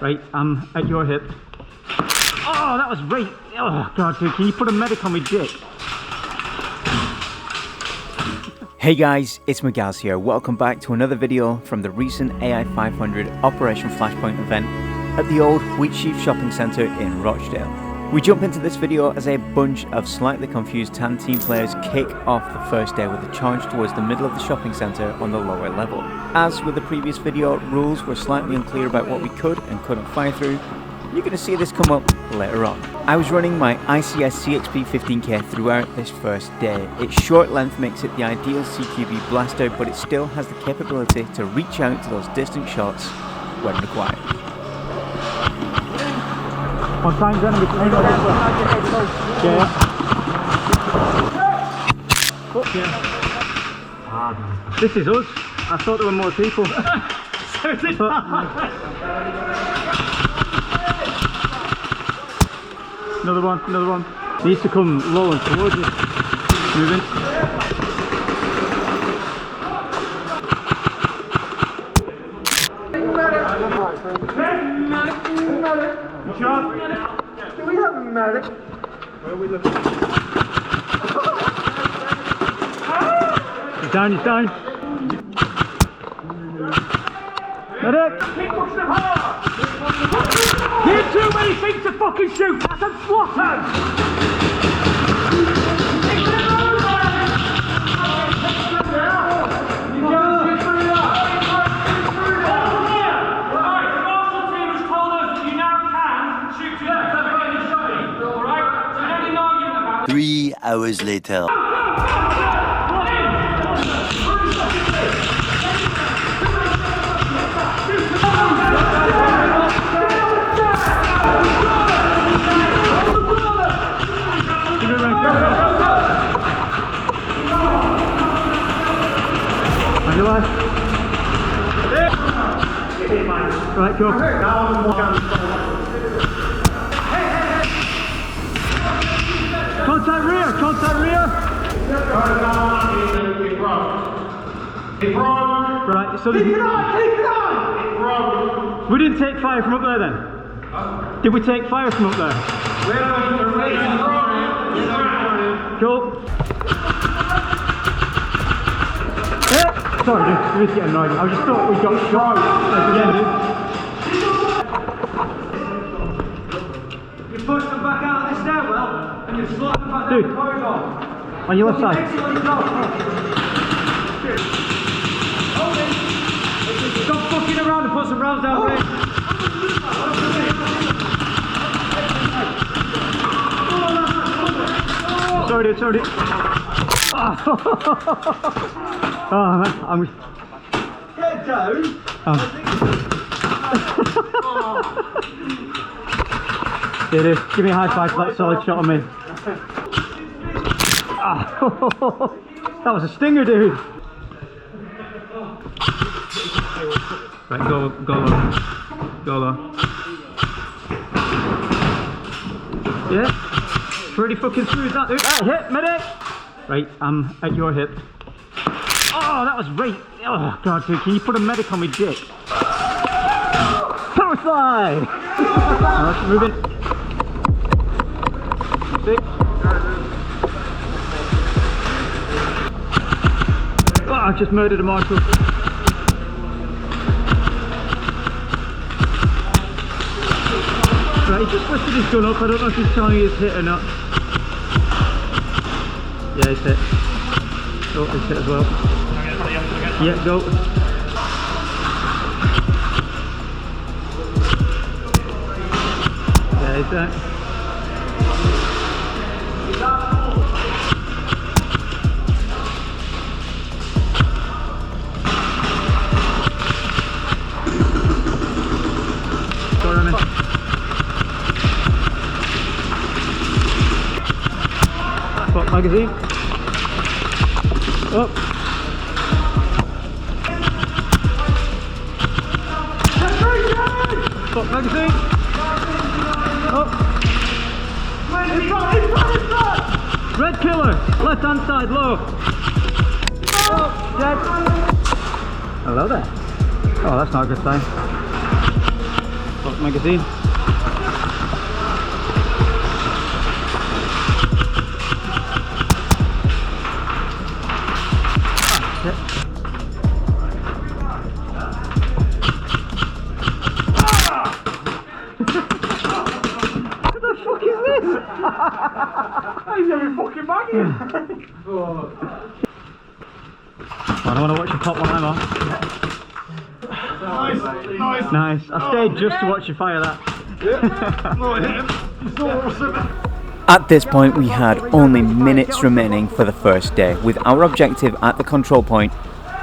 Right, I'm at your hip. Oh, that was right. Oh, God, dude, can you put a medic on my dick? Hey guys, it's Magaz here. Welcome back to another video from the recent AI500 Operation Flashpoint event at the old Wheatsheaf Shopping Centre in Rochdale. We jump into this video as a bunch of slightly confused TAN team players kick off the first day with a charge towards the middle of the shopping centre on the lower level. As with the previous video, rules were slightly unclear about what we could and couldn't fire through. You're going to see this come up later on. I was running my ICS CXP 15K throughout this first day. Its short length makes it the ideal CQB blaster, but it still has the capability to reach out to those distant shots when required. On time, enemy. Yeah. Oh, yeah. This is us. I thought there were more people. So did I. Another one, another one. He needs to come low and towards us. Moving. Shot. Do we have a medic? Where are we looking? He's down, he's down. Medic! Keep pushing them hard! You're too many things to fucking shoot! That's a slaughter! Three hours later. Right, go. Contact rear, contact rear. Right, so keep it on, keep it on. We didn't take fire from up there then? Did we take fire from up there? Cool. Sorry, dude, we getting annoyed. I just thought we got shot at the end, dude. You pushed them back out of the stairwell and you slotted them back down the corridor. On your left side. Stop fucking around and put some rounds down there. Sorry, dude, sorry, dude. Oh man, I'm... Get down! There it is. Give me a high five for that solid shot on me. That was a stinger, dude! Right, go low. Go low. Yeah? Pretty fucking smooth that, dude. Right, hit, medic! Right, I'm at your hip. Oh, that was right. Oh, God, dude, can you put a medic on my dick? Power slide! Alright, moving. 6. Oh, I just murdered a marshal. Right, he just lifted his gun up. I don't know if he's telling me he's hit or not. Yeah, he's hit. Oh, he's hit as well. Yeah, go. Yeah, he's there. Go on in. Spot magazine. Up. Spot magazine. Up. Red killer. Left hand side, low. Oh, dead. Hello there. Oh, that's not a good sign. Stock magazine. I don't want to watch you pop one of them off. Nice. I stayed just to watch you fire that. At this point we had only minutes remaining for the first day. With our objective at the control point,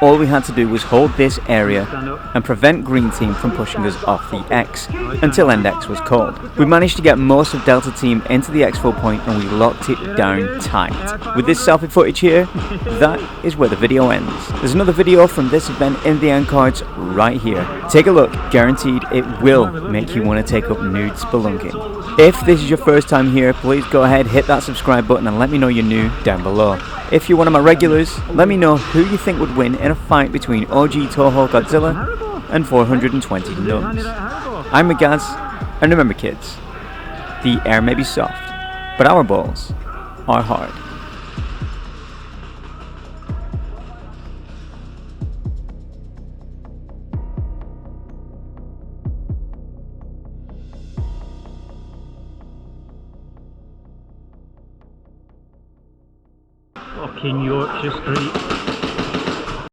all we had to do was hold this area and prevent Green Team from pushing us off the X until End X was called. We managed to get most of Delta Team into the exfil point and we locked it down tight. With this selfie footage here, that is where the video ends. There's another video from this event in the end cards right here. Take a look, guaranteed it will make you want to take up nude spelunking. If this is your first time here, please go ahead, hit that subscribe button and let me know you're new down below. If you're one of my regulars, let me know who you think would win in a fight between OG Toho Godzilla and 420 Nuns. I'm Magaz, and remember kids, the air may be soft, but our balls are hard. Fucking Yorkshire Street.